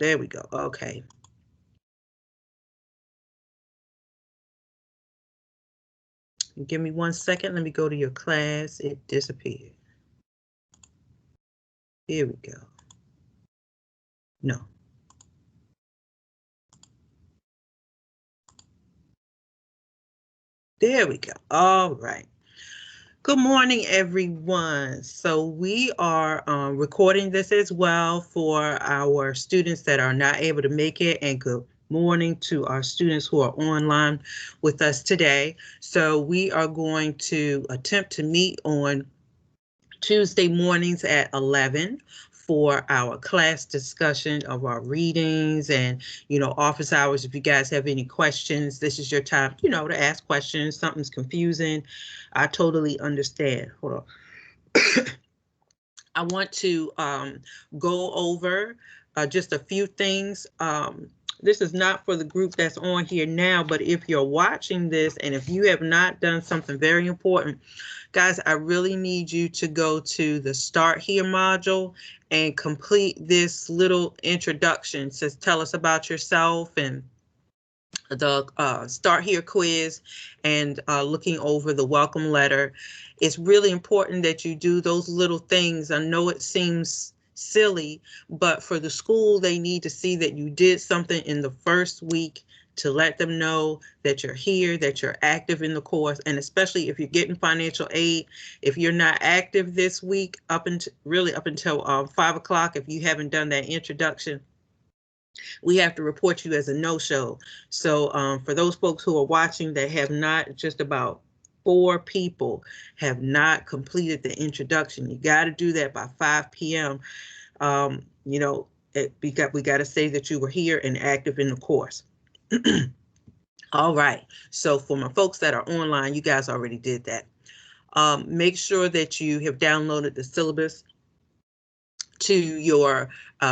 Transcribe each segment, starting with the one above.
There we go. Okay. Give me 1 second. Let me go to your class. It disappeared. Here we go. No. There we go. All right. Good morning, everyone. So we are recording this as well for our students that are not able to make it, and good morning to our students who are online with us today. So we are going to attempt to meet on Tuesday mornings at 11 for our class discussion of our readings and, office hours. If you guys have any questions, this is your time, to ask questions. Something's confusing, I totally understand. Hold on. I want to go over just a few things. This is not for the group that's on here now, but if you're watching this and if you have not done something very important, guys, I really need you to go to the Start Here module and complete this little introduction. It says, tell us about yourself, and the Start Here quiz, and looking over the welcome letter. It's really important that you do those little things. I know it seems silly, but for the school, they need to see that you did something in the first week to let them know that you're here, that you're active in the course, and especially if you're getting financial aid. If you're not active this week, up until 5 o'clock, if you haven't done that introduction, we have to report you as a no-show. So for those folks who are watching that have not, just about 4 people have not completed the introduction. You got to do that by 5 p.m. We got to say that you were here and active in the course. All right. So for my folks that are online, you guys already did that. Make sure that you have downloaded the syllabus to your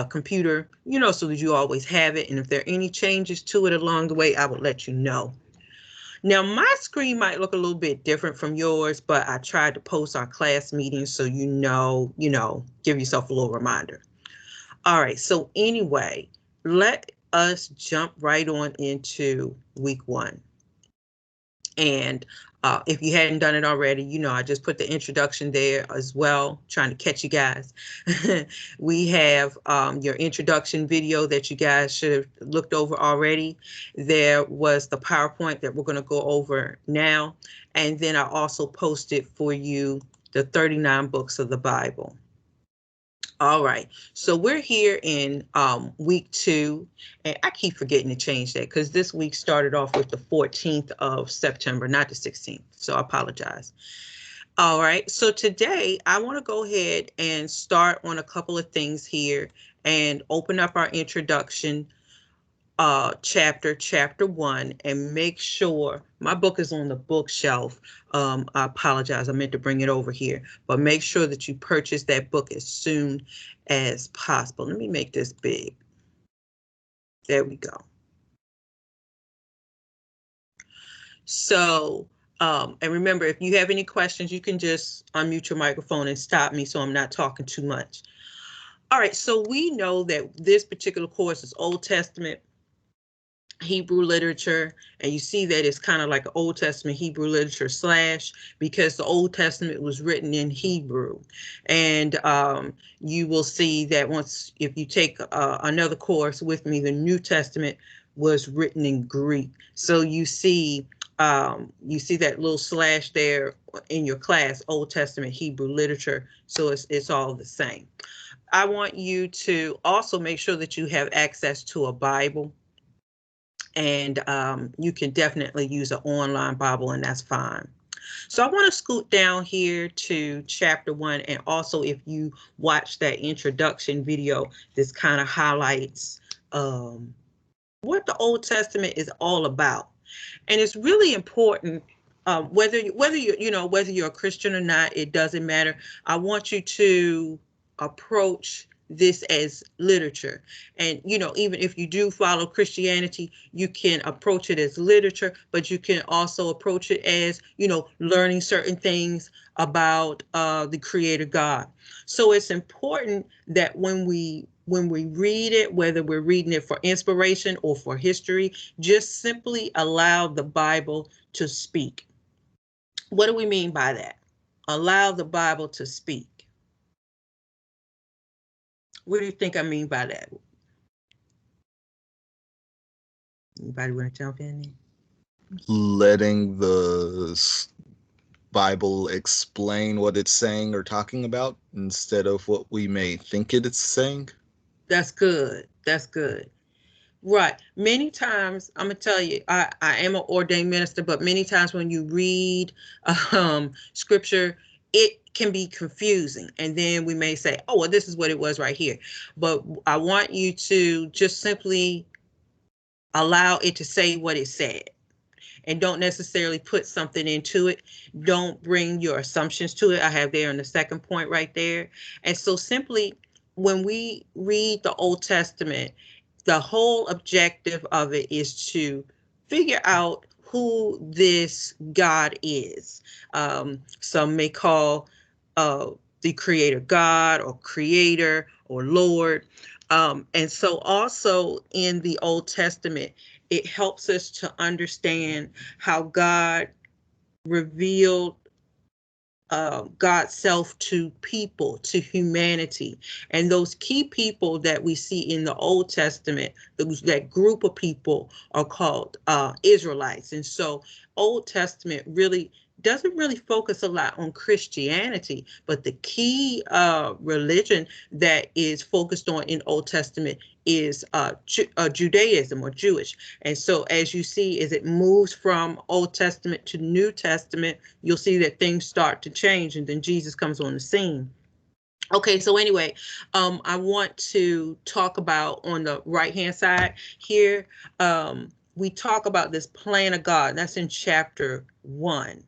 computer, so that you always have it. And if there are any changes to it along the way, I will let you know. Now, my screen might look a little bit different from yours, but I tried to post our class meetings so give yourself a little reminder. All right, so anyway, let us jump right on into week 1. And if you hadn't done it already, I just put the introduction there as well, trying to catch you guys. We have your introduction video that you guys should have looked over already. There was the PowerPoint that we're going to go over now. And then I also posted for you the 39 books of the Bible. All right, so we're here in week 2, and I keep forgetting to change that because this week started off with the 14th of September, not the 16th, so I apologize. All right, so today I want to go ahead and start on a couple of things here and open up our introduction chapter 1, and make sure my book is on the bookshelf. I apologize, I meant to bring it over here, but make sure that you purchase that book as soon as possible. Let me make this big. There we go. So, and remember, if you have any questions, you can just unmute your microphone and stop me so I'm not talking too much. All right, so we know that this particular course is Old Testament Hebrew literature, and you see that it's kind of like an Old Testament Hebrew literature / because the Old Testament was written in Hebrew. And you will see that if you take another course with me, the New Testament was written in Greek. So you see that little / there in your class, Old Testament Hebrew literature. So it's all the same. I want you to also make sure that you have access to a Bible. And you can definitely use an online Bible, and that's fine. So I want to scoot down here to chapter 1. And also, if you watch that introduction video, this kind of highlights what the Old Testament is all about. And it's really important, whether you're a Christian or not, it doesn't matter. I want you to approach this as literature. And, even if you do follow Christianity, you can approach it as literature, but you can also approach it as, learning certain things about the Creator God. So it's important that when we when we read it, whether we're reading it for inspiration or for history, just simply allow the Bible to speak. What do we mean by that? Allow the Bible to speak. What do you think I mean by that? Anybody want to jump in? Letting the Bible explain what it's saying or talking about instead of what we may think it's saying. That's good. That's good. Right. Many times, I'm gonna tell you, I am an ordained minister, but many times when you read scripture, it can be confusing. And then we may say, oh, well, this is what it was right here. But I want you to just simply allow it to say what it said, and don't necessarily put something into it. Don't bring your assumptions to it. I have there in the second point right there. And so simply, when we read the Old Testament, the whole objective of it is to figure out who this God is. Some may call the creator God, or creator, or Lord. And so also in the Old Testament, it helps us to understand how God revealed God's self to people, to humanity. And those key people that we see in the Old Testament, that group of people are called Israelites. And so Old Testament really doesn't really focus a lot on Christianity, but the key religion that is focused on in Old Testament is Judaism, or Jewish. And so as you see, as it moves from Old Testament to New Testament, you'll see that things start to change, and then Jesus comes on the scene. Okay, so anyway, I want to talk about on the right-hand side here, we talk about this plan of God. That's in chapter 1.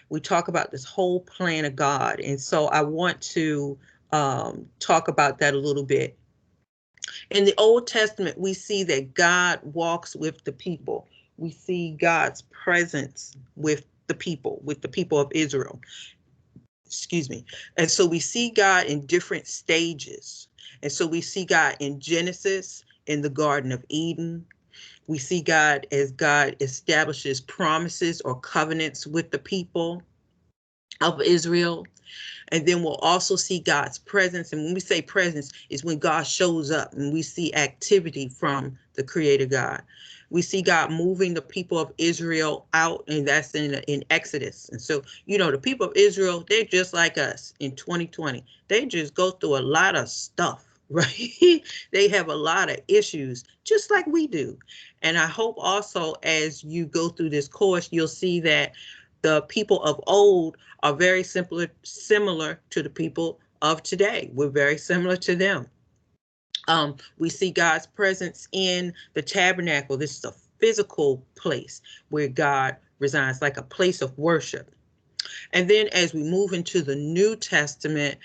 We talk about this whole plan of God. And so I want to talk about that a little bit. In the Old Testament, we see that God walks with the people. We see God's presence with the people of Israel. Excuse me. And so we see God in different stages. And so we see God in Genesis, in the Garden of Eden. We see God as God establishes promises or covenants with the people of Israel. And then we'll also see God's presence. And when we say presence, is when God shows up and we see activity from the Creator God. We see God moving the people of Israel out, and that's in Exodus. And so, the people of Israel, they're just like us in 2020. They just go through a lot of stuff, right? They have a lot of issues, just like we do. And I hope also as you go through this course, you'll see that the people of old are very similar to the people of today. We're very similar to them. We see God's presence in the tabernacle. This is a physical place where God resides, like a place of worship. And then as we move into the New Testament,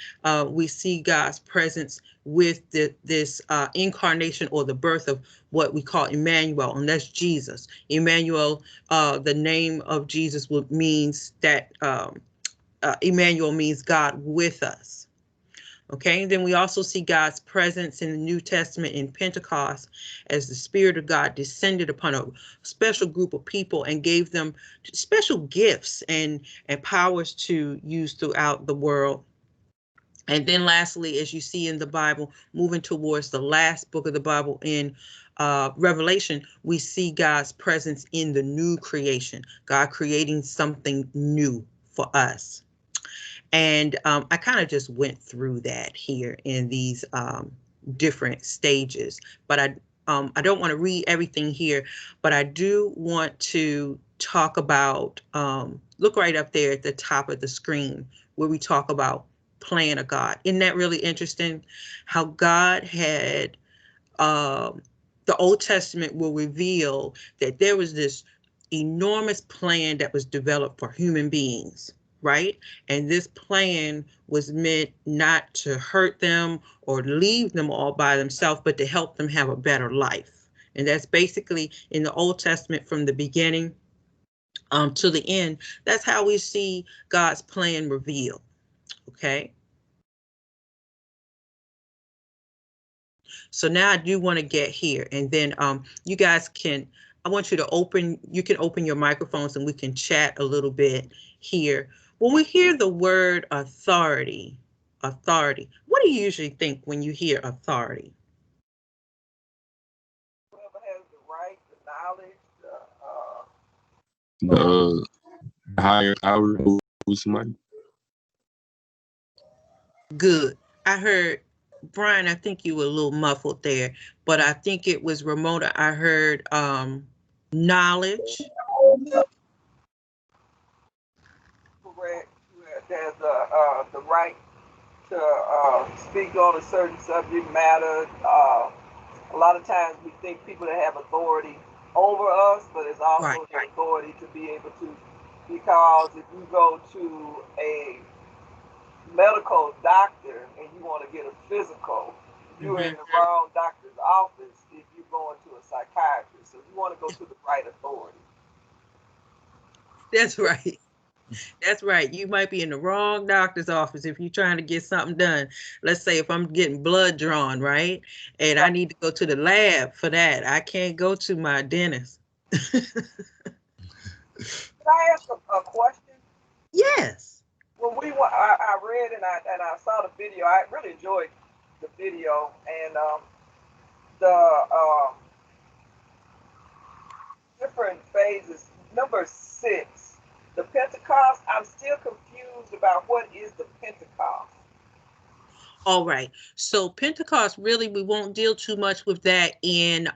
we see God's presence with this incarnation, or the birth of what we call Emmanuel, and that's Jesus. Emmanuel, the name of Jesus means that Emmanuel means God with us. Okay, and then we also see God's presence in the New Testament in Pentecost, as the Spirit of God descended upon a special group of people and gave them special gifts and powers to use throughout the world. And then lastly, as you see in the Bible, moving towards the last book of the Bible in Revelation, we see God's presence in the new creation, God creating something new for us. And I kind of just went through that here in these different stages, but I don't want to read everything here, but I do want to talk about, look right up there at the top of the screen where we talk about plan of God. Isn't that really interesting? How God had, the Old Testament will reveal that there was this enormous plan that was developed for human beings. Right? And this plan was meant not to hurt them or leave them all by themselves, but to help them have a better life. And that's basically in the Old Testament, from the beginning to the end. That's how we see God's plan revealed. Okay. So now I do want to get here, and then you guys can, I want you to you can open your microphones and we can chat a little bit here. When we hear the word authority, what do you usually think when you hear authority? Whoever has the right, the knowledge, The higher power over somebody. Good. I heard, Brian, I think you were a little muffled there, but I think it was Ramona. I heard knowledge. correct, there's the right to speak on a certain subject matter. A lot of times we think people that have authority over us, but it's also Right. the authority to be able to, because if you go to a medical doctor and you want to get a physical, you're in the wrong doctor's office if you're going to a psychiatrist. So you want to go to the right authority. That's right. That's right. You might be in the wrong doctor's office if you're trying to get something done. Let's say if I'm getting blood drawn, right? And I need to go to the lab for that. I can't go to my dentist. Can I ask a question? Yes. When I read and I saw the video. I really enjoyed the video, and the different phases. Number 6, the Pentecost. I'm still confused about what is the Pentecost. All right. So Pentecost, really, we won't deal too much with that in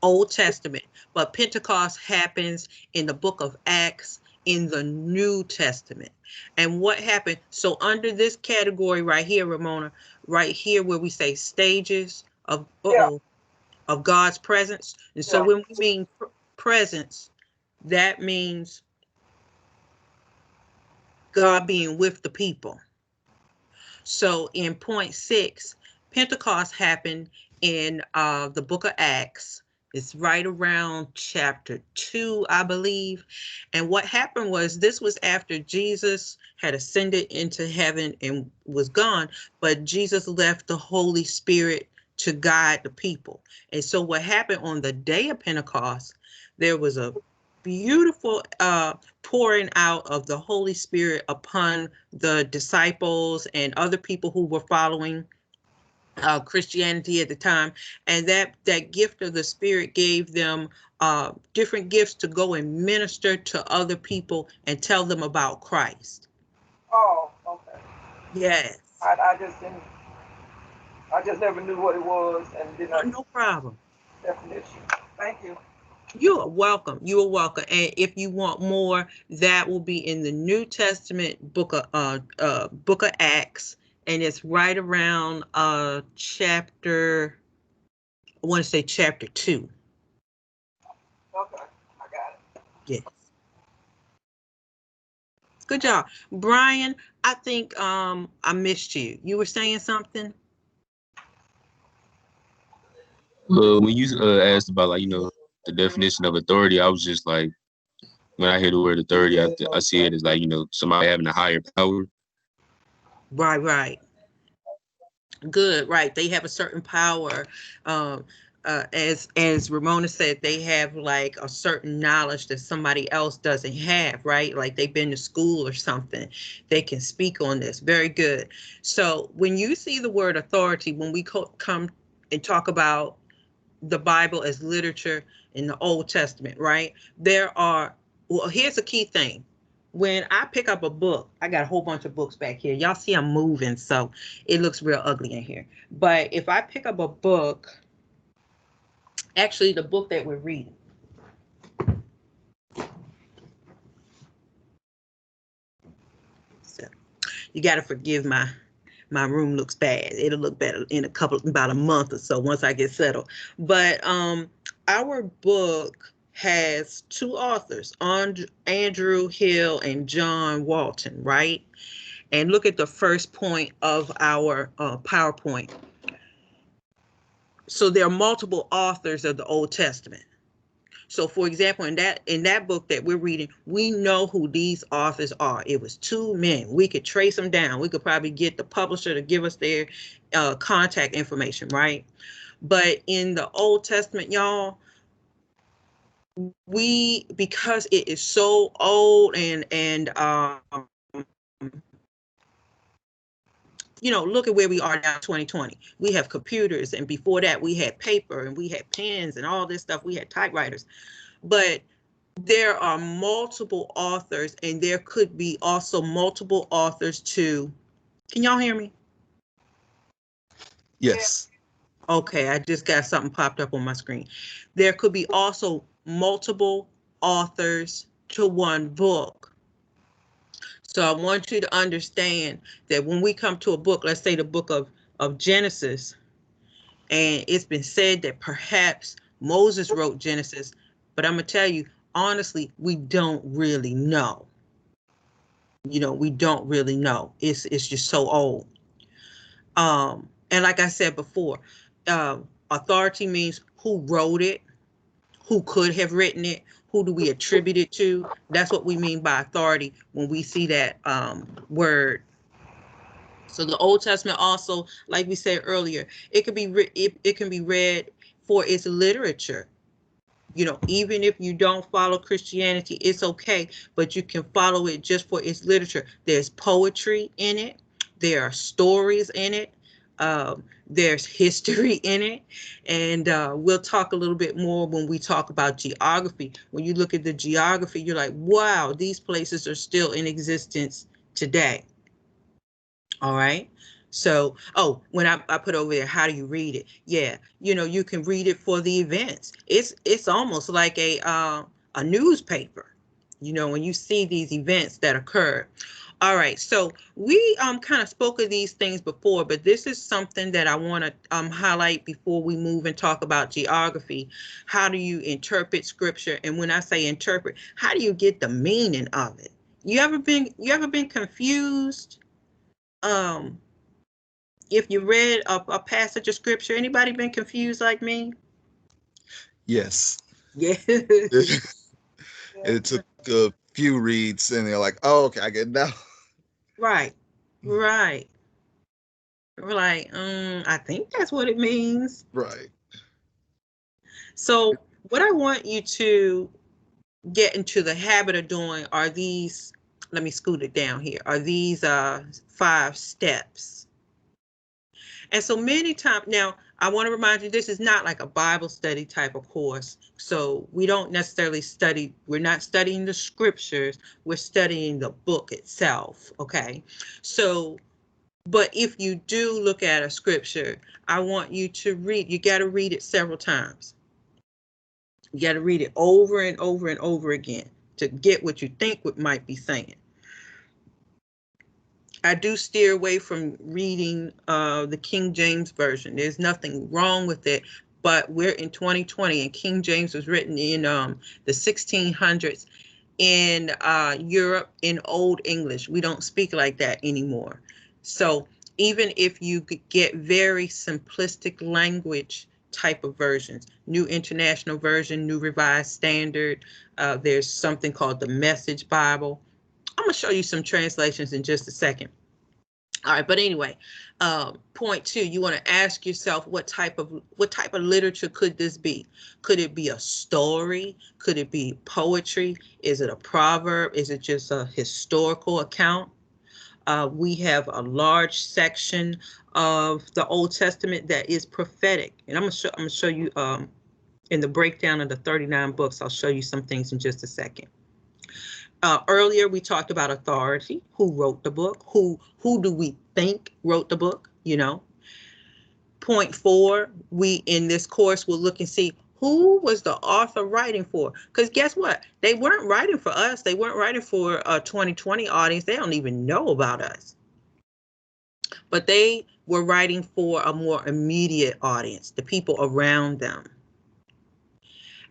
Old Testament, but Pentecost happens in the book of Acts in the New Testament. And what happened? So under this category right here, Ramona, right here where we say stages of of God's presence. And so when we mean presence, that means God being with the people. So in point 6, Pentecost happened in the book of Acts. It's right around chapter 2, I believe. And what happened was, this was after Jesus had ascended into heaven and was gone, but Jesus left the Holy Spirit to guide the people. And so what happened on the day of Pentecost, there was a beautiful pouring out of the Holy Spirit upon the disciples and other people who were following Christianity at the time. And that gift of the Spirit gave them different gifts to go and minister to other people and tell them about Christ. Oh, okay. Yes. I just didn't. I just never knew what it was, and didn't. No problem. Definition. Thank you. You are welcome. You are welcome. And if you want more, that will be in the New Testament book of Acts, and it's right around chapter, I want to say chapter 2. Okay, I got it. Yes. Good job, Brian. I think I missed you. You were saying something? When you asked about, like, the definition of authority, I was just like, when I hear the word authority, I see it as, like, somebody having a higher power. Right. Good, right. They have a certain power. As Ramona said, they have like a certain knowledge that somebody else doesn't have, right? Like they've been to school or something. They can speak on this. Very good. So when you see the word authority, when we come and talk about the Bible as literature in the Old Testament, right? Here's a key thing. When I pick up a book, I got a whole bunch of books back here. Y'all see I'm moving, so it looks real ugly in here. But if I pick up a book, actually the book that we're reading, so you got to forgive my room looks bad. It'll look better in about a month or so once I get settled. But our book has 2 authors, Andrew Hill and John Walton, right? And look at the first point of our PowerPoint. So there are multiple authors of the Old Testament. So for example, in that book that we're reading, we know who these authors are. It was two men. We could trace them down. We could probably get the publisher to give us their contact information, right? But in the Old Testament, y'all, because it is so old and you know, look at where we are now, 2020. We have computers, and before that we had paper and we had pens and all this stuff. We had typewriters. But there are multiple authors, and there could be also multiple authors too. Can y'all hear me? Yes. Okay, I just got something popped up on my screen. There could be also multiple authors to one book. So I want you to understand that when we come to a book, let's say the book of Genesis, and it's been said that perhaps Moses wrote Genesis, but I'm gonna tell you, honestly, we don't really know. You know, we don't really know. It's just so old. And like I said before, authority means who wrote it, who could have written it, who do we attribute it to. That's what we mean by authority when we see that word. So the Old Testament also, like we said earlier, it can be read for its literature. You know, even if you don't follow Christianity, it's okay, but you can follow it just for its literature. There's poetry in it. There are stories in it. There's history in it. And we'll talk a little bit more when we talk about geography. When you look at the geography, you're like, wow, these places are still in existence today. All right. So, oh, when I put over there, how do you read it? Yeah, you know, you can read it for the events. It's almost like a newspaper, you know, when you see these events that occur. All right, so we kind of spoke of these things before, but this is something that I want to highlight before we move and talk about geography. How do you interpret scripture? And when I say interpret, how do you get the meaning of it? You ever been confused? If you read a passage of scripture, anybody been confused like me? Yes. Yeah. It took a few reads and they're like, oh, okay, I get it now. Right. Right. We're like, I think that's what it means. Right. So what I want you to get into the habit of doing are these, let me scoot it down here, are these 5 steps. And so many times, now I want to remind you, this is not like a Bible study type of course. So we don't necessarily study, we're not studying the scriptures, we're studying the book itself, okay? So, but if you do look at a scripture, I want you to read, you got to read it several times. You got to read it over and over and over again to get what you think it might be saying. I do steer away from reading the King James Version. There's nothing wrong with it, but we're in 2020 and King James was written in the 1600s in Europe in Old English. We don't speak like that anymore. So even if you could get very simplistic language type of versions, New International Version, New Revised Standard, there's something called the Message Bible. I'm going to show you some translations in just a second. All right, but anyway, point 2, you want to ask yourself what type of literature could this be? Could it be a story? Could it be poetry? Is it a proverb? Is it just a historical account? We have a large section of the Old Testament that is prophetic, and I'm gonna show you in the breakdown of the 39 books. I'll show you some things in just a second. Earlier, we talked about authority, who wrote the book, who do we think wrote the book, you know. Point 4, we in this course will look and see who was the author writing for, because guess what? They weren't writing for us. They weren't writing for a 2020 audience. They don't even know about us. But they were writing for a more immediate audience, the people around them.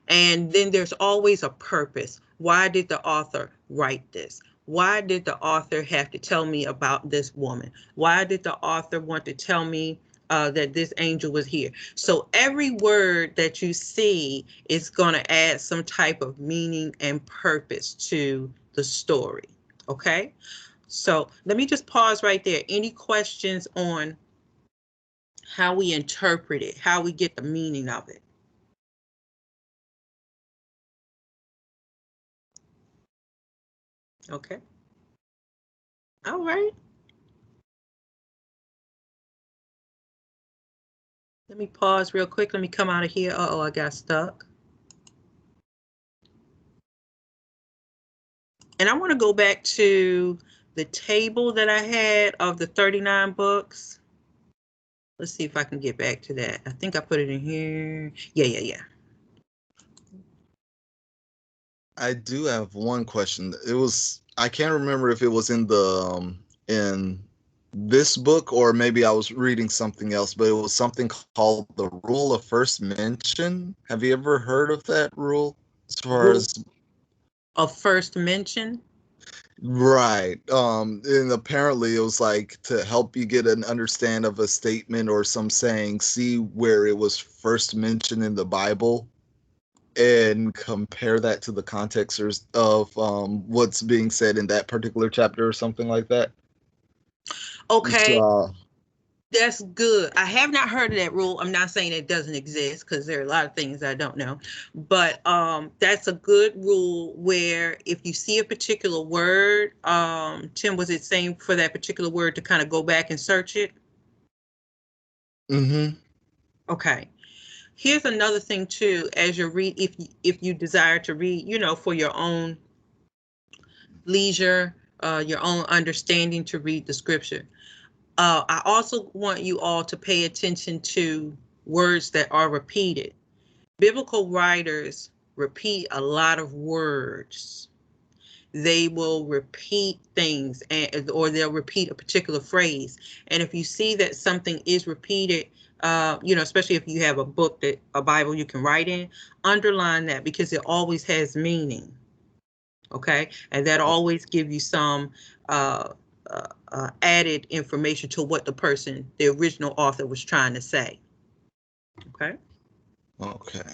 And then there's always a purpose. Why did the author write this? Why did the author have to tell me about this woman? Why did the author want to tell me that this angel was here. So every word that you see is going to add some type of meaning and purpose to the story. Okay, so let me just pause right there. Any questions on how we interpret it, how we get the meaning of it? Okay. All right. Let me pause real quick. Let me come out of here. Uh-oh, I got stuck. And I want to go back to the table that I had of the 39 books. Let's see if I can get back to that. I think I put it in here. Yeah. I do have one question. I can't remember if it was in this book or maybe I was reading something else, but it was something called the rule of first mention. Have you ever heard of that rule? As far Rule as of first mention. right. And apparently it was like to help you get an understand of a statement or some saying, see where it was first mentioned in the Bible and compare that to the context of what's being said in that particular chapter or something like that. Okay, So, that's good. I have not heard of that rule. I'm not saying it doesn't exist because there are a lot of things I don't know. But that's a good rule where if you see a particular word, Tim, was it saying for that particular word to kind of go back and search it? mm-hmm. Okay. Here's another thing too, as you read, if you desire to read, for your own leisure, your own understanding to read the scripture. I also want you all to pay attention to words that are repeated. Biblical writers repeat a lot of words. They will repeat things or they'll repeat a particular phrase. And if you see that something is repeated, especially if you have a Bible you can write in, underline that because it always has meaning. Okay. And that always give you some added information to what the original author was trying to say. Okay. Okay.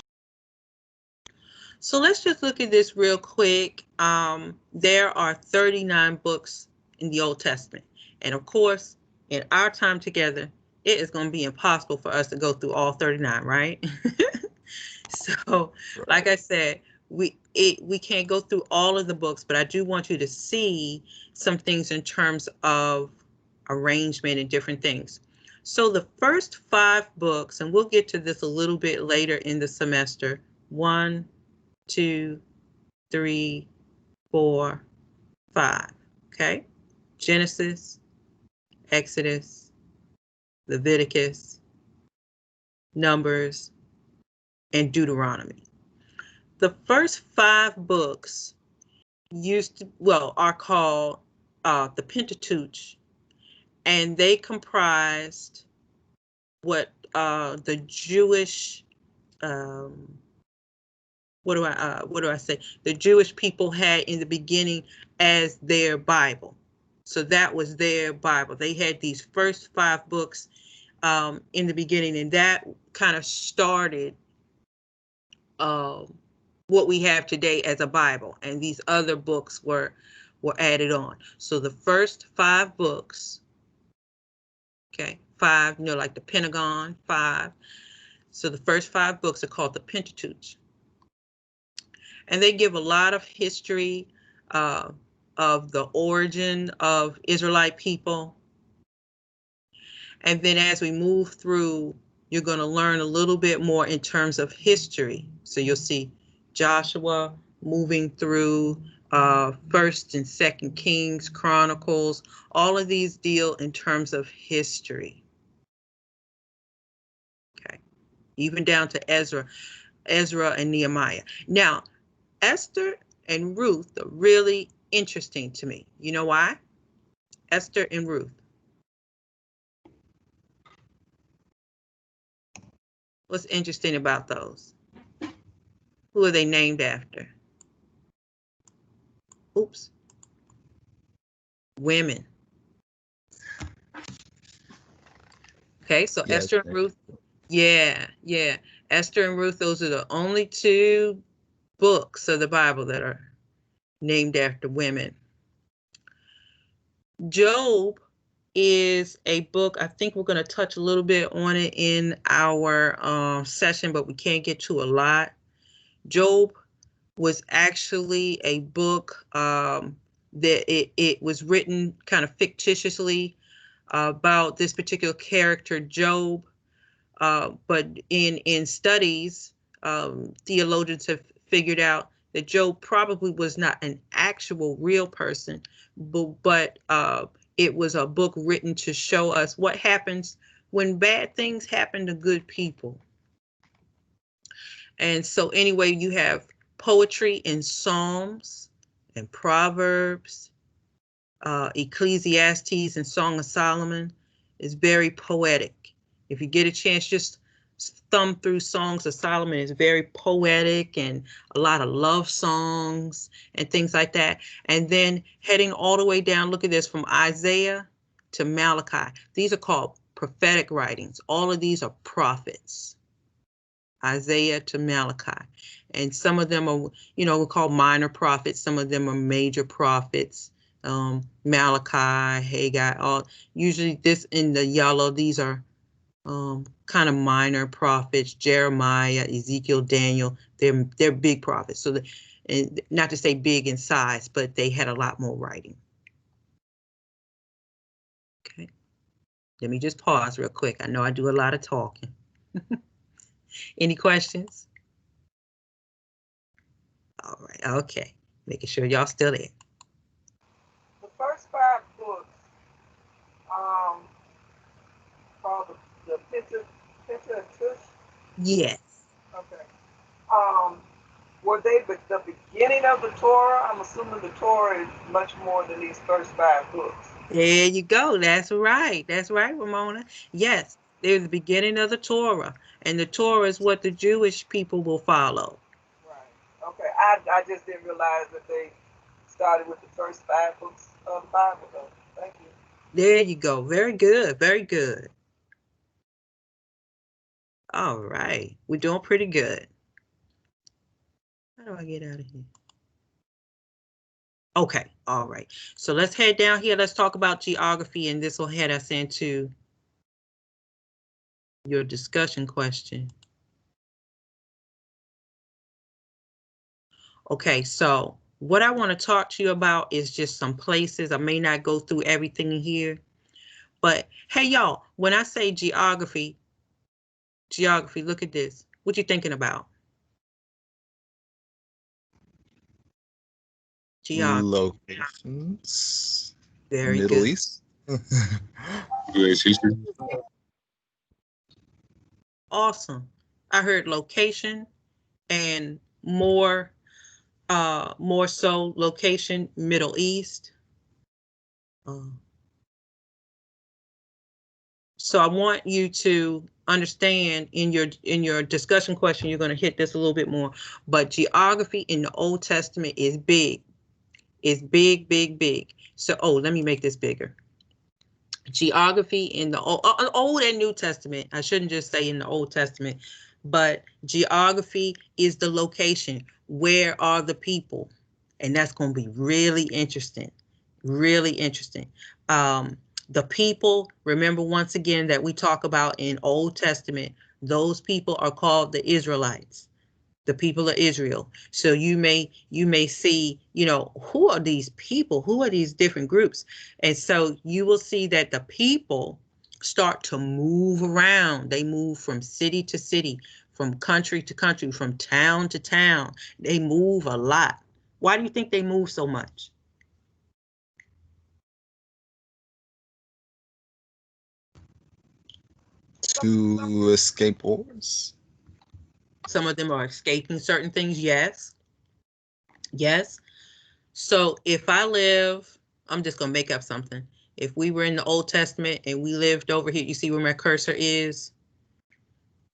So let's just look at this real quick. There are 39 books in the Old Testament. And of course, in our time together, it is going to be impossible for us to go through all 39, right? So, like I said, we can't go through all of the books, but I do want you to see some things in terms of arrangement and different things. So the first 5 books, and we'll get to this a little bit later in the semester, 1, 2, 3, 4, 5. Okay. Genesis, Exodus, Leviticus, Numbers, and Deuteronomy. The first 5 books are called the Pentateuch, and they comprised what the Jewish what do I say? The Jewish people had in the beginning as their Bible. So that was their Bible. They had these first 5 books in the beginning, and that kind of started what we have today as a Bible. And these other books were added on. So the first 5 books, okay, 5, like the Pentagon, 5. So the first 5 books are called the Pentateuch. And they give a lot of history of the origin of Israelite people. And then as we move through, you're going to learn a little bit more in terms of history. So you'll see Joshua moving through 1st and 2nd Kings, Chronicles. All of these deal in terms of history. Okay, even down to Ezra and Nehemiah. Now, Esther and Ruth are really interesting to me. You know why? Esther and Ruth. What's interesting about those? Who are they named after? Oops. Women. Okay, so Yes, Esther and Ruth. Yeah. Esther and Ruth, those are the only two books of the Bible that are named after women. Job is a book, I think we're going to touch a little bit on it in our session, but we can't get to a lot. Job was actually a book that it was written kind of fictitiously about this particular character, Job. But in studies, theologians have figured out that Job probably was not an actual real person, but it was a book written to show us what happens when bad things happen to good people. And so anyway, you have poetry in Psalms and Proverbs, Ecclesiastes and Song of Solomon is very poetic. If you get a chance, just thumb through Songs of Solomon. It's very poetic and a lot of love songs and things like that. And then heading all the way down, look at this, from Isaiah to Malachi. These are called prophetic writings. All of these are prophets. Isaiah to Malachi. And some of them are, we call minor prophets. Some of them are major prophets. Malachi, Haggai, usually this in the yellow, these are kind of minor prophets. Jeremiah, Ezekiel, Daniel, they're big prophets. So and not to say big in size, but they had a lot more writing. Okay, let me just pause real quick. I know I do a lot of talking. Any questions? All right, okay. Making sure y'all still there. The first 5 books, called the Pentateuch. Yes. Okay. Were they the beginning of the Torah? I'm assuming the Torah is much more than these first 5 books. There you go. That's right. That's right, Ramona. Yes, they're the beginning of the Torah, and the Torah is what the Jewish people will follow. Right. Okay. I just didn't realize that they started with the first 5 books of the Bible, though. Thank you. There you go. Very good. Very good. All right. We're doing pretty good. How do I get out of here? Okay. All right. So let's head down here. Let's talk about geography, and this will head us into your discussion question. Okay, so what I want to talk to you about is just some places. I may not go through everything in here, but hey, y'all, when I say geography, look at this. What you thinking about? Geography. Locations. Very Middle good. East. U.S. history. Awesome. I heard location and more so location, Middle East. So I want you to understand in your discussion question, you're going to hit this a little bit more, but geography in the Old Testament is big. It's big, big, big. So, let me make this bigger. Geography in the Old and New Testament, I shouldn't just say in the Old Testament, but geography is the location. Where are the people? And that's going to be really interesting. Really interesting. The people, remember once again that we talk about in Old Testament, those people are called the Israelites, the people of Israel. So you may see, who are these people? Who are these different groups? And so you will see that the people start to move around. They move from city to city, from country to country, from town to town. They move a lot. Why do you think they move so much? To escape wars. Some of them are escaping certain things. Yes. Yes. So if I live, I'm just going to make up something. If we were in the Old Testament and we lived over here, you see where my cursor is?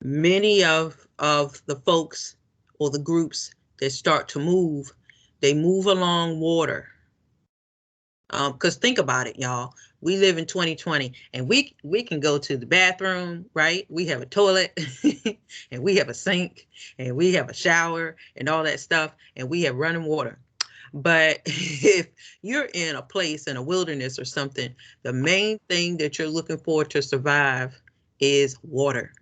Many of the folks or the groups that start to move, they move along water. Because think about it, y'all. We live in 2020, and we can go to the bathroom, right? We have a toilet, and we have a sink, and we have a shower, and all that stuff, and we have running water. But if you're in a place in a wilderness or something, the main thing that you're looking for to survive is water.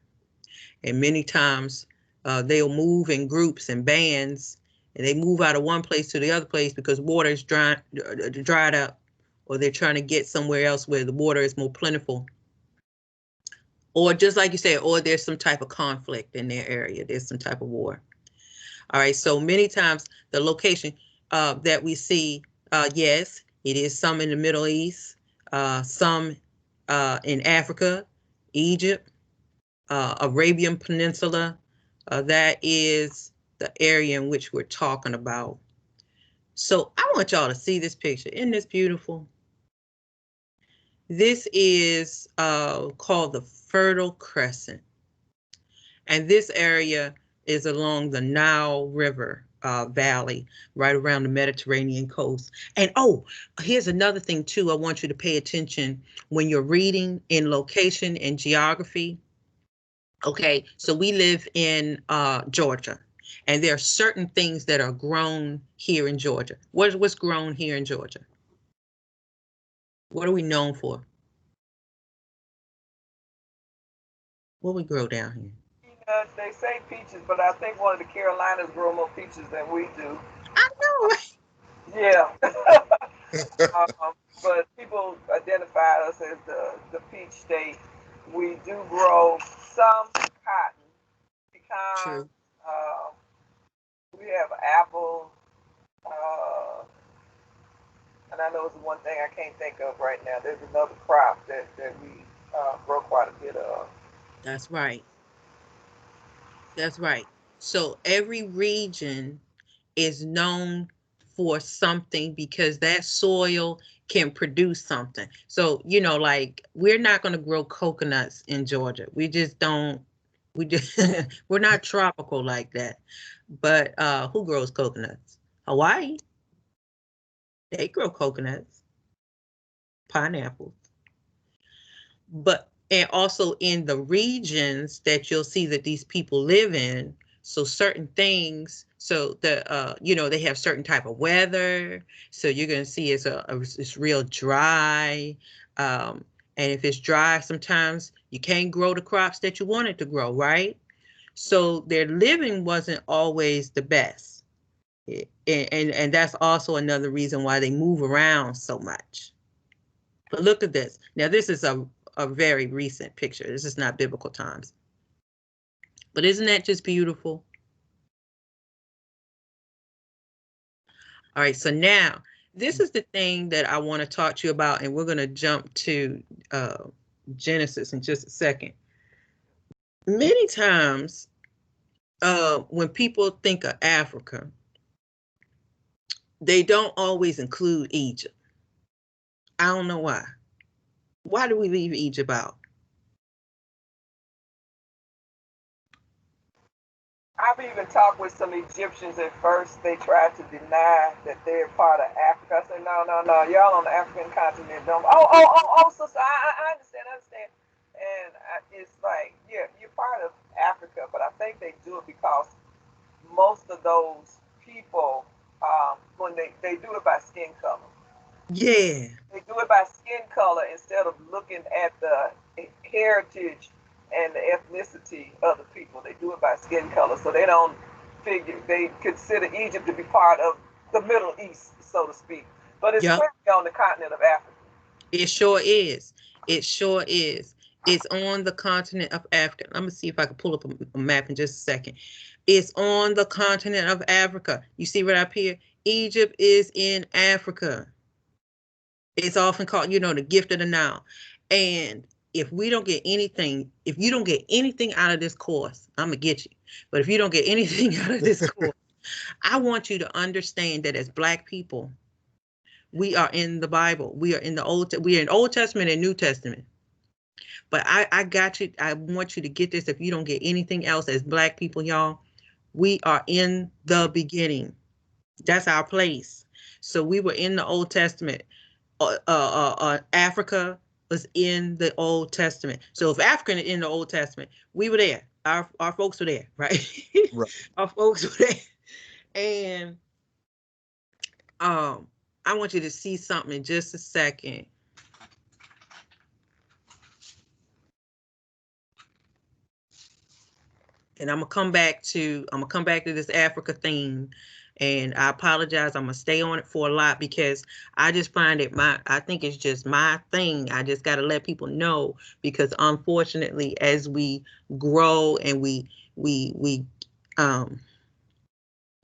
And many times they'll move in groups and bands, and they move out of one place to the other place because water is dried up, or they're trying to get somewhere else where the water is more plentiful. Or just like you said, or there's some type of conflict in their area. There's some type of war. All right, so many times the location that we see, yes, it is some in the Middle East, some in Africa, Egypt, Arabian Peninsula. That is the area in which we're talking about. So I want y'all to see this picture. Isn't this beautiful? This is called the Fertile Crescent. And this area is along the Nile River Valley, right around the Mediterranean coast. And oh, here's another thing too. I want you to pay attention when you're reading in location and geography. Okay, so we live in Georgia, and there are certain things that are grown here in Georgia. What's grown here in Georgia? What are we known for? What we grow down here? They say peaches, but I think one of the Carolinas grow more peaches than we do. I know, right? Yeah. But people identify us as the peach state. We do grow some cotton, pecans. We have apples. And I know it's one thing I can't think of right now. There's another crop that we grow quite a bit of. That's right. That's right. So every region is known for something because that soil can produce something. So, you know, like we're not going to grow coconuts in Georgia. We just don't. We're not tropical like that. But who grows coconuts? Hawaii. They grow coconuts, pineapples. But and also in the regions that you'll see that these people live in, so certain things, so the you know, they have certain type of weather, so you're going to see it's real dry, and if it's dry, sometimes you can't grow the crops that you wanted to grow, right? So their living wasn't always the best, and that's also another reason why they move around so much. But look at this. Now this is a very recent picture. This is not biblical times. But isn't that just beautiful? All right, so now this is the thing that I want to talk to you about, and we're going to jump to Genesis in just a second. Many times when people think of Africa, they don't always include Egypt. I don't know why. Why do we leave Egypt out? I've even talked with some Egyptians at first. They tried to deny that they're part of Africa. I said, no, y'all on the African continent. Don't. Oh, sister, I understand. And it's like, yeah, you're part of Africa, but I think they do it because most of those people, when they do it by skin color. Yeah. They do it by skin color instead of looking at the heritage and the ethnicity of the people. They do it by skin color. So they don't figure, they consider Egypt to be part of the Middle East, so to speak. But it's clearly on the continent of Africa. It sure is. It sure is. It's on the continent of Africa. I'm going to see if I can pull up a map in just a second. It's on the continent of Africa. You see right up here? Egypt is in Africa. It's often called, you know, the gift of the Nile. And if we don't get anything, if you don't get anything out of this course, I'm going to get you. But if you don't get anything out of this course, I want you to understand that as Black people, we are in the Bible. We are in the Old Testament and New Testament. But I got you. I want you to get this. If you don't get anything else as Black people, y'all, we are in the beginning. That's our place. So we were in the Old Testament. Africa was in the Old Testament. So if African in the Old Testament, we were there. Our folks were there, right? Right. Our folks were there. And I want you to see something in just a second. And I'm gonna come back to this Africa theme. And I apologize. I'm gonna stay on it for a lot because I just find it I think it's just my thing. I just gotta let people know, because unfortunately, as we grow and we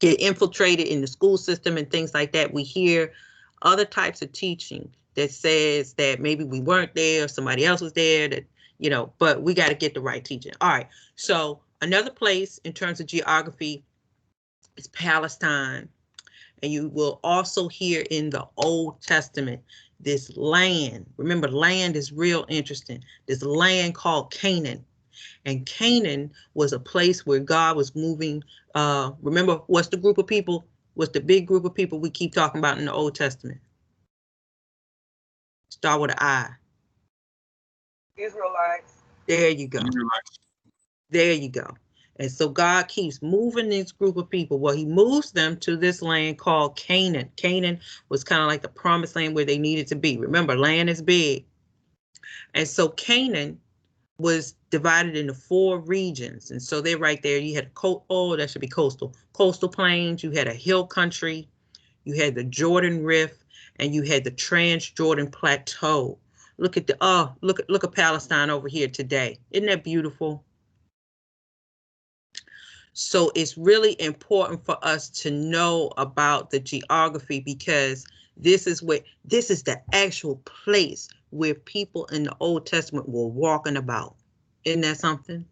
get infiltrated in the school system and things like that, we hear other types of teaching that says that maybe we weren't there, or somebody else was there, that, you know, but we got to get the right teaching. All right. So another place in terms of geography is Palestine. And you will also hear in the Old Testament this land. Remember, land is real interesting. This land called Canaan. And Canaan was a place where God was moving. Remember, what's the group of people? What's the big group of people we keep talking about in the Old Testament? Start with an I. Israelites. There you go. There you go. And so God keeps moving this group of people. Well, he moves them to this land called Canaan. Canaan was kind of like the promised land where they needed to be. Remember, land is big. And so Canaan was divided into 4 regions. And so they're right there. You had that should be coastal plains. You had a hill country. You had the Jordan Rift, and you had the Transjordan Plateau. Look at look at Palestine over here today. Isn't that beautiful? So it's really important for us to know about the geography, because this is the actual place where people in the Old Testament were walking about. Isn't that something?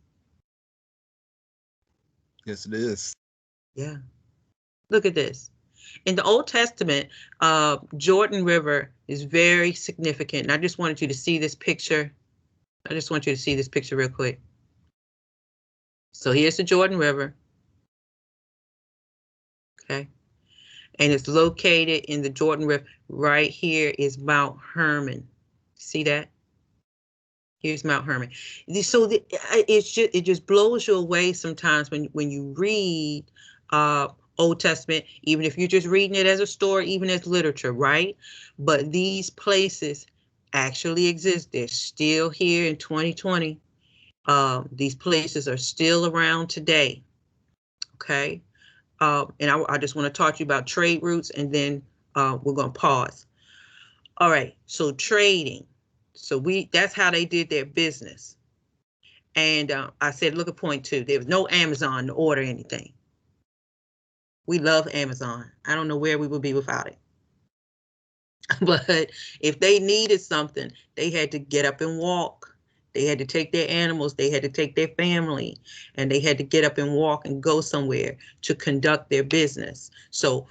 Yes, it is. Yeah. Look at this. In the Old Testament, Jordan River is very significant. And I just wanted you to see this picture. I just want you to see this picture real quick. So here's the Jordan River. Okay. And it's located in the Jordan River. Right here is Mount Hermon. See that? Here's Mount Hermon. So it just blows you away sometimes when you read Old Testament, even if you're just reading it as a story, even as literature, right? But these places actually exist. They're still here in 2020. These places are still around today. Okay. And I just want to talk to you about trade routes, and then we're going to pause. All right. So trading. So that's how they did their business. And I said, look at point 2. There was no Amazon to order anything. We love Amazon. I don't know where we would be without it. But if they needed something, they had to get up and walk. They had to take their animals. They had to take their family, and they had to get up and walk and go somewhere to conduct their business. So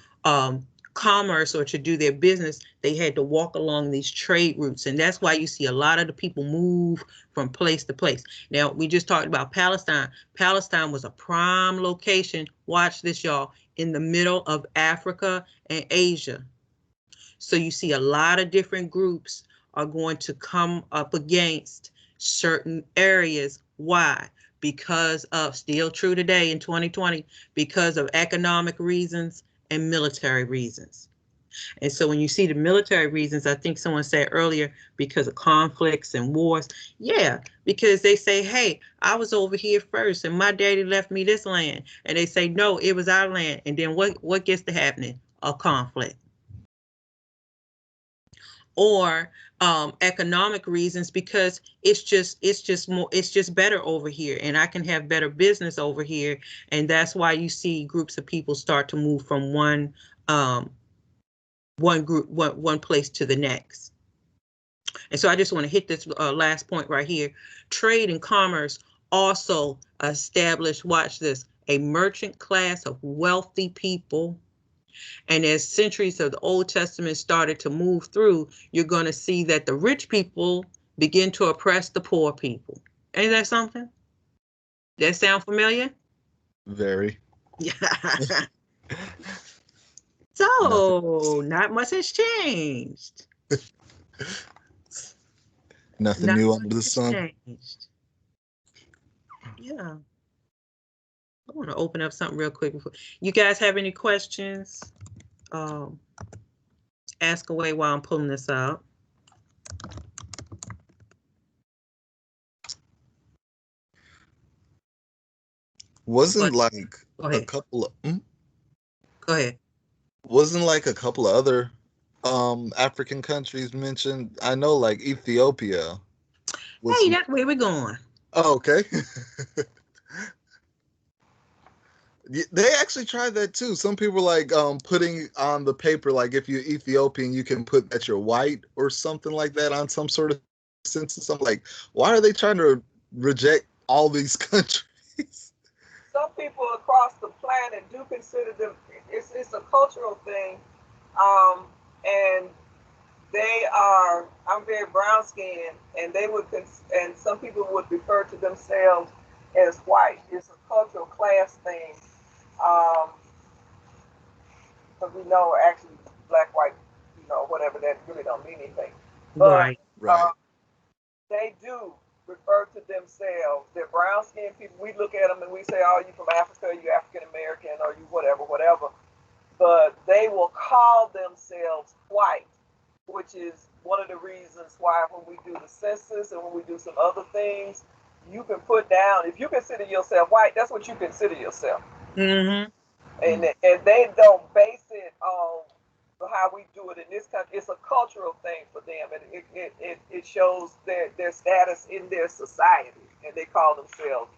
commerce, or to do their business, they had to walk along these trade routes. And that's why you see a lot of the people move from place to place. Now, we just talked about Palestine. Palestine was a prime location. Watch this, y'all, in the middle of Africa and Asia. So you see a lot of different groups are going to come up against certain areas. Why? Because of, still true today in 2020, because of economic reasons and military reasons. And so when you see the military reasons, I think someone said earlier, because of conflicts and wars. Yeah, because they say, hey, I was over here first and my daddy left me this land. And they say, no, it was our land. And then what gets to happening? A conflict. Or economic reasons, because it's just better over here, and I can have better business over here. And that's why you see groups of people start to move from one place to the next. And so I just want to hit this last point right here. Trade and commerce also established, watch this, a merchant class of wealthy people. And as centuries of the Old Testament started to move through, you're going to see that the rich people begin to oppress the poor people. Ain't that something? That sound familiar? Very. Yeah. So not much has changed. Nothing new under the sun. Changed. Yeah. I want to open up something real quick before you guys have any questions. Ask away while I'm pulling this out. Wasn't like a couple of Go ahead. Wasn't like a couple of other African countries mentioned? I know like Ethiopia. Hey, that's where we're going. Oh, okay. They actually tried that too. Some people like putting on the paper, like if you're Ethiopian, you can put that you're white or something like that on some sort of census. I'm like, why are they trying to reject all these countries? Some people across the planet do consider them. It's a cultural thing, and they are. I'm very brown skinned, and they would, and some people would refer to themselves as white. It's a cultural class thing. Because we know actually black, white, whatever, that really don't mean anything. But right. They do refer to themselves. They're brown skinned people. We look at them and we say, "Oh, you from Africa? You African American? Or you whatever, whatever." But they will call themselves white, which is one of the reasons why when we do the census and when we do some other things, you can put down, if you consider yourself white, that's what you consider yourself. Mm-hmm. And they don't base it on how we do it in this country. It's a cultural thing for them, and it shows their status in their society, and they call themselves,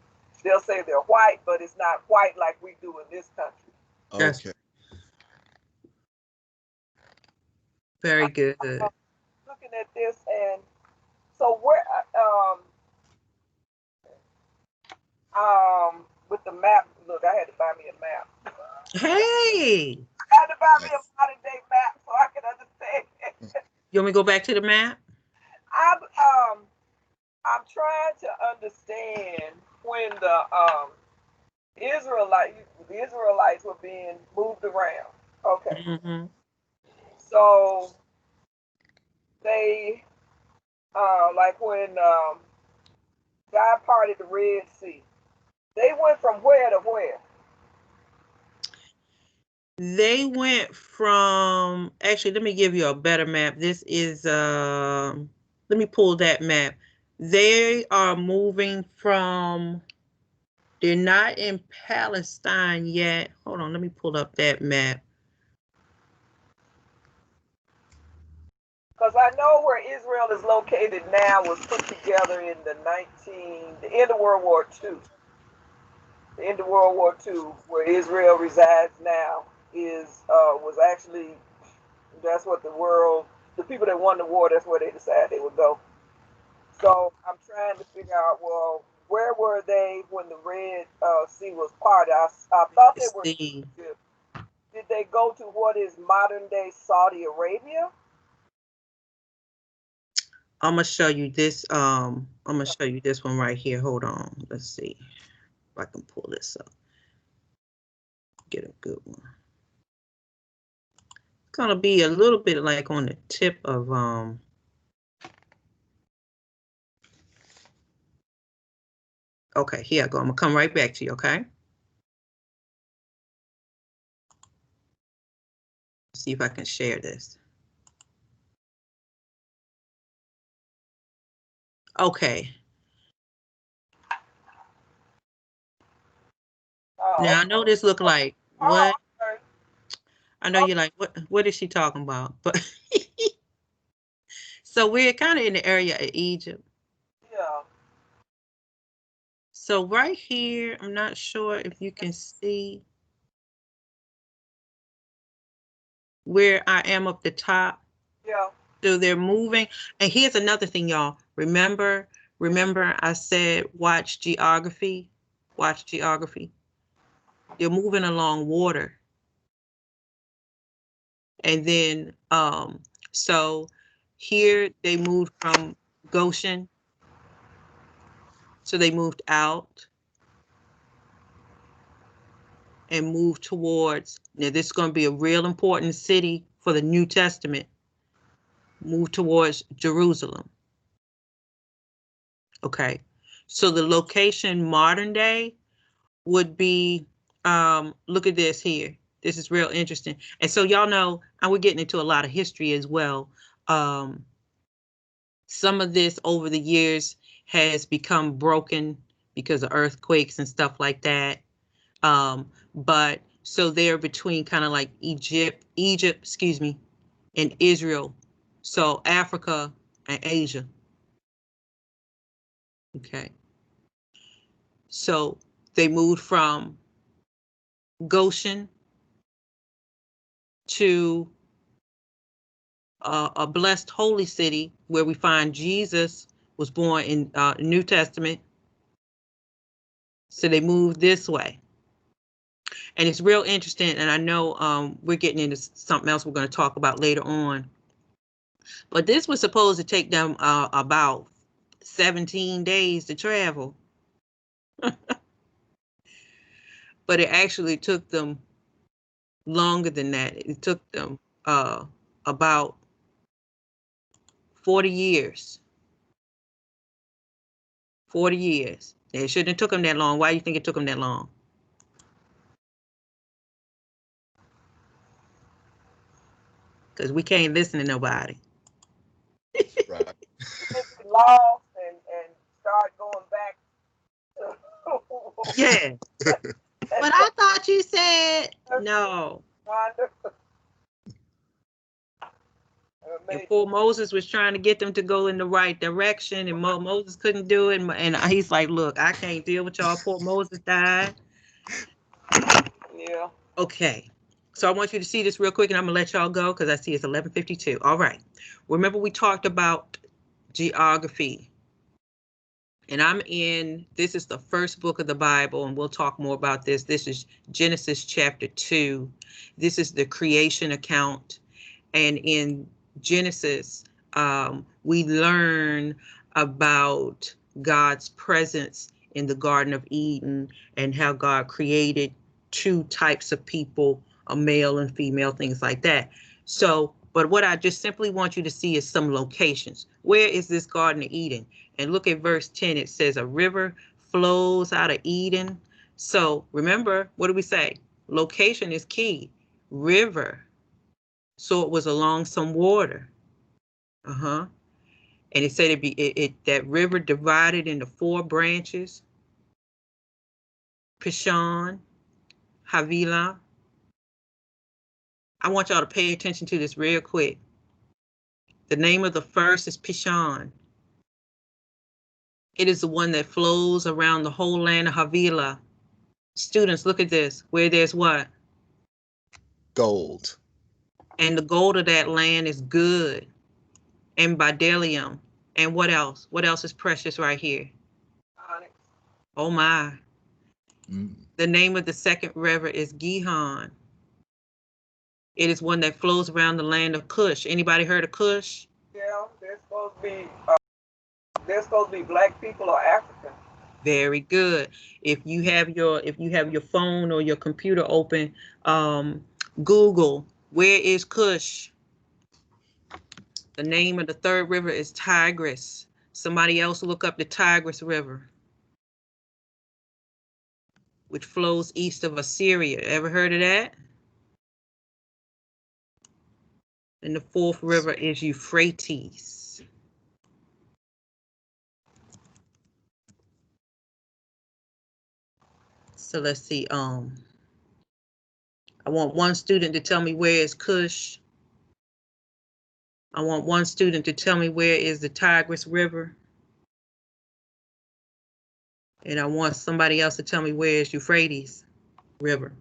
they'll say they're white, but it's not white like we do in this country. Okay. Very good. Looking at this, and so where with the map, look, I had to buy me a map. Hey, I had to buy me a modern day map so I can understand. You want me to go back to the map? I'm trying to understand when the Israelites were being moved around. Okay. Mm-hmm. So they like when God parted the Red Sea, they went from where to where? They went from, actually, let me give you a better map. This is, let me pull that map. They are moving from, they're not in Palestine yet. Hold on, let me pull up that map. Because I know where Israel is located now was put together in the end of World War II. The end of World War II, where Israel resides now, was actually, that's what the people that won the war, that's where they decided they would go. So I'm trying to figure out, well, where were they when the Red Sea was parted? I thought they were. Did they go to what is modern day Saudi Arabia? I'm gonna show you this. I'm gonna show you this one right here. Hold on. Let's see if I can pull this up. Get a good one. It's gonna be a little bit like on the tip of Okay, here I go. I'm gonna come right back to you, okay? See if I can share this. Okay. Now I know this look like what? I know you're like, what is she talking about? But so we're kind of in the area of Egypt. Yeah. So right here, I'm not sure if you can see where I am up the top. Yeah. So they're moving. And here's another thing, y'all. Remember I said watch geography. Watch geography. They're moving along water. And then so here they moved from Goshen. So they moved out and moved towards, now this is going to be a real important city for the New Testament. moved towards Jerusalem. Okay, so the location modern day would be, look at this here. This is real interesting. And so y'all know, and we're getting into a lot of history as well. Some of this over the years has become broken because of earthquakes and stuff like that. But so they're between kind of like Egypt, excuse me, and Israel. So Africa and Asia. Okay. So they moved from Goshen to a blessed holy city where we find Jesus was born in New Testament. So they moved this way. And it's real interesting. And I know we're getting into something else we're going to talk about later on. But this was supposed to take them about 17 days to travel. But it actually took them longer than that. It took them about 40 years. 40 years. It shouldn't have took them that long. Why do you think it took them that long? Because we can't listen to nobody. Right. Lost and start going back to Yeah. But I thought you said no. And poor Moses was trying to get them to go in the right direction, and Moses couldn't do it. And he's like, look, I can't deal with y'all. Poor Moses died. Yeah. Okay. So I want you to see this real quick, and I'm going to let y'all go because I see it's 11:52. All right. Remember we talked about geography. And this is the first book of the Bible, and we'll talk more about this. This is Genesis chapter 2. This is the creation account. And in Genesis, we learn about God's presence in the Garden of Eden and how God created two types of people, a male and female, things like that. So, but what I just simply want you to see is some locations. Where is this Garden of Eden? And look at verse 10. It says a river flows out of Eden. So remember, what do we say? Location is key. River. So it was along some water. And it said that river divided into 4 branches. Pishon, Havilah. I want y'all to pay attention to this real quick. The name of the first is Pishon. It is the one that flows around the whole land of Havilah. Students, look at this. Where there's what? Gold. And the gold of that land is good. And bdellium. And what else? What else is precious right here? Onyx. Oh my. Mm. The name of the second river is Gihon. It is one that flows around the land of Cush. Anybody heard of Cush? Yeah, they're supposed to be black people or African. Very good. If you have your phone or your computer open, Google, where is Cush? The name of the third river is Tigris. Somebody else look up the Tigris River, which flows east of Assyria. Ever heard of that? And the fourth river is Euphrates. So let's see. I want one student to tell me where is Cush. I want one student to tell me where is the Tigris River. And I want somebody else to tell me where is Euphrates River.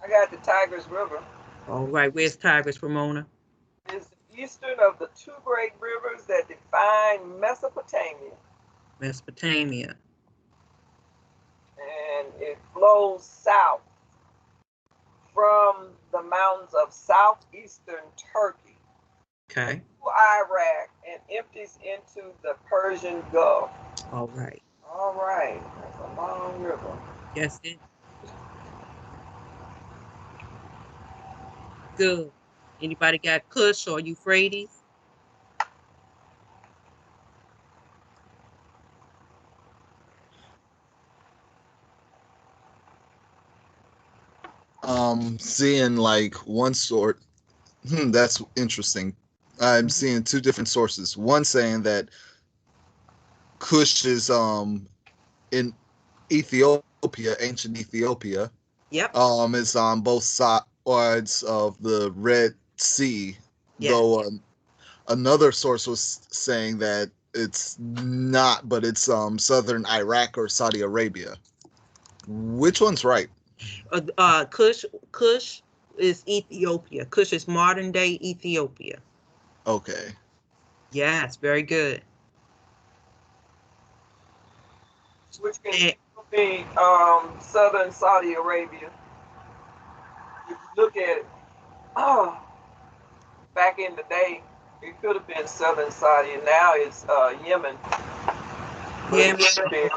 I got the Tigris River. All right, where's Tigris, Ramona? It's the eastern of the 2 great rivers that define Mesopotamia. Mesopotamia. And it flows south from the mountains of southeastern Turkey. Okay. To Iraq and empties into the Persian Gulf. All right. All right. That's a long river. Yes, it. Good. Anybody got Cush or Euphrates? Seeing like one sort. That's interesting. I'm seeing two different sources. One saying that Kush is in Ethiopia, ancient Ethiopia. Yep. It's on both sides of the Red Sea. Yes. Though another source was saying that it's not, but it's southern Iraq or Saudi Arabia. Which one's right? Cush is Ethiopia. Cush is modern day Ethiopia. Okay. Yes, very good. Which can be southern Saudi Arabia. If you look at it, back in the day, it could have been southern Saudi, and now it's Yemen. Yeah. Okay.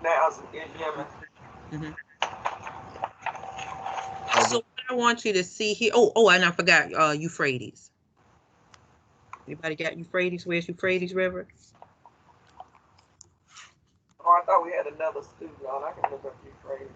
Now it's Yemen. Mm-hmm. So what I want you to see here. Oh, and I forgot Euphrates. Anybody got Euphrates? Where's Euphrates River? Oh, I thought we had another student on. I can look up Euphrates.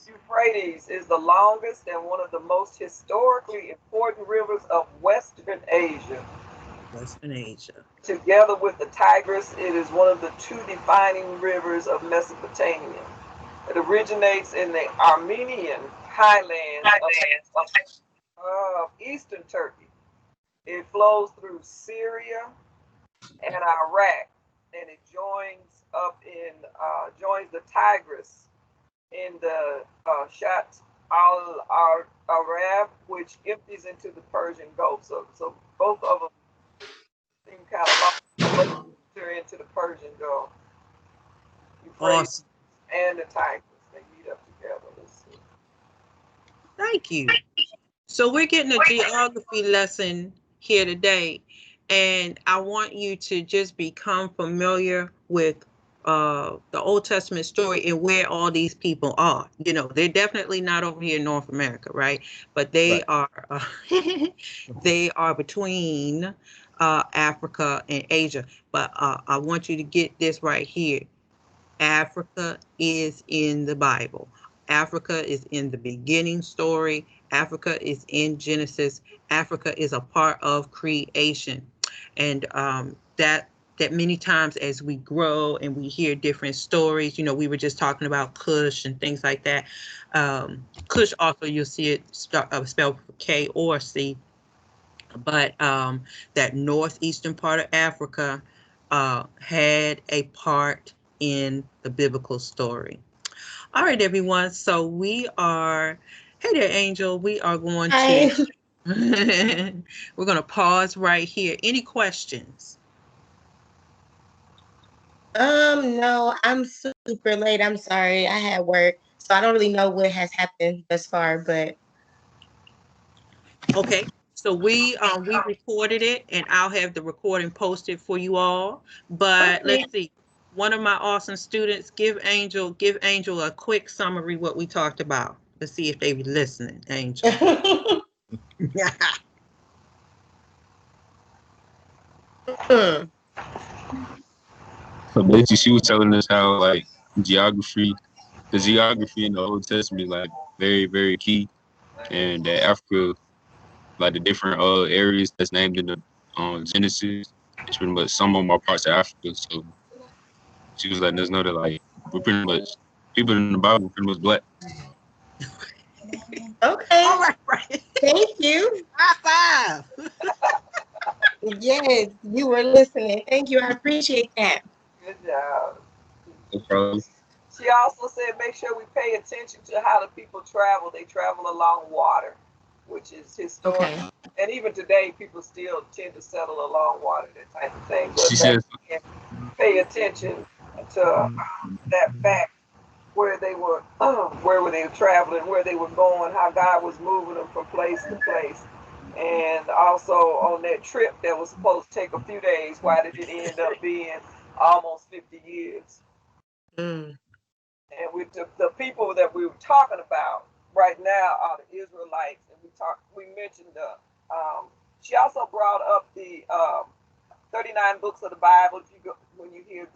Euphrates is the longest and one of the most historically important rivers of Western Asia. Western Asia. Together with the Tigris, it is one of the two defining rivers of Mesopotamia. It originates in the Armenian highlands of eastern Turkey. It flows through Syria and Iraq, and it joins the Tigris in the Shat al-Arab, which empties into the Persian Gulf. So both of them seem kind of enter into the Persian Gulf. Awesome. And the Tigris, they meet up together. Let's see. Thank you. So we're getting a geography lesson here today, and I want you to just become familiar with the Old Testament story and where all these people are. You know, they're definitely not over here in North America, right? But they are they are between Africa and Asia. But I want you to get this right here. Africa is in the Bible. Africa is in the beginning story. Africa is in Genesis. Africa is a part of creation. And that many times as we grow and we hear different stories, you know, we were just talking about Cush and things like that. Cush also, you'll see it spelled K or C. But that northeastern part of Africa had a part in the biblical story. All right, everyone. So we are, hey there, Angel. We are going to, we're going to pause right here. Any questions? No, I'm super late. I'm sorry. I had work, so I don't really know what has happened thus far, but. Okay. So we recorded it, and I'll have the recording posted for you all. But let's see. One of my awesome students, give Angel a quick summary what we talked about. Let's see if they be listening, Angel. So basically, she was telling us how like the geography in the Old Testament is like very, very key, and that Africa, like the different areas that's named in the Genesis, it's pretty much some of them are parts of Africa. So she was letting us know that like we're pretty much people in the Bible are pretty much black. Okay. All right. Thank you. High five. Yes, you were listening. Thank you. I appreciate that. Good job. No problem. She also said make sure we pay attention to how the people travel. They travel along water, which is historic. Okay. And even today, people still tend to settle along water, that type of thing. But she says, pay attention to that fact. where they were traveling, where they were going, how God was moving them from place to place. And also on that trip that was supposed to take a few days, why did it end up being almost 50 years? Mm. And with the people that we were talking about right now are the Israelites, and we mentioned she also brought up the 39 books of the Bible. If you go, when you hear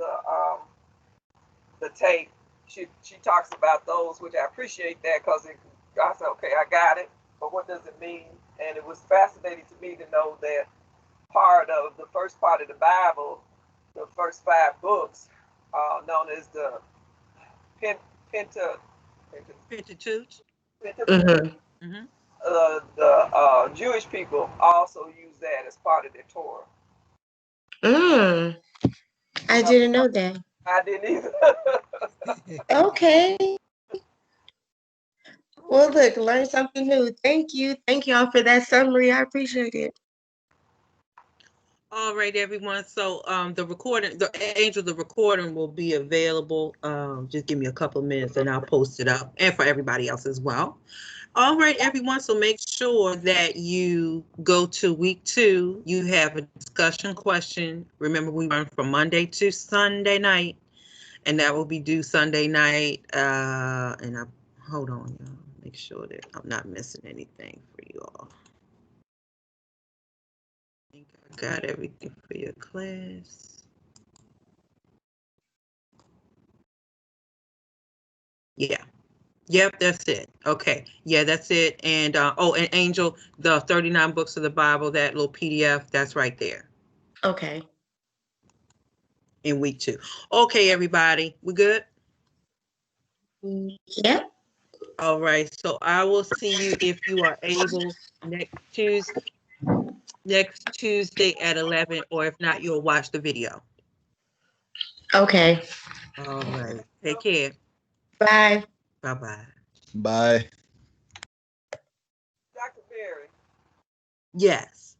the tape, she talks about those, which I appreciate that, because I said, okay, I got it, but what does it mean? And it was fascinating to me to know that the first part of the Bible, the first 5 books, known as the Pentateuch. Mm-hmm. The Jewish people also use that as part of their Torah. I didn't know that. I didn't either. Okay. Well, look, learn something new. Thank you. Thank y'all for that summary. I appreciate it. All right, everyone. So the recording will be available. Just give me a couple of minutes and I'll post it up, and for everybody else as well. All right, everyone. So make sure that you go to week 2. You have a discussion question. Remember, we run from Monday to Sunday night, and that will be due Sunday night. Hold on, y'all. Make sure that I'm not missing anything for you all. I think I got everything for your class. Yeah. Yep, that's it. Okay. Yeah, that's it. And and Angel, the 39 books of the Bible, that little PDF, that's right there Okay. in week 2. Okay, everybody. We good? Yep. All right. So I will see you, if you are able, next Tuesday at 11, or if not, you'll watch the video. Okay. All right. Take care. Bye. Bye-bye. Bye. Dr. Berry. Yes.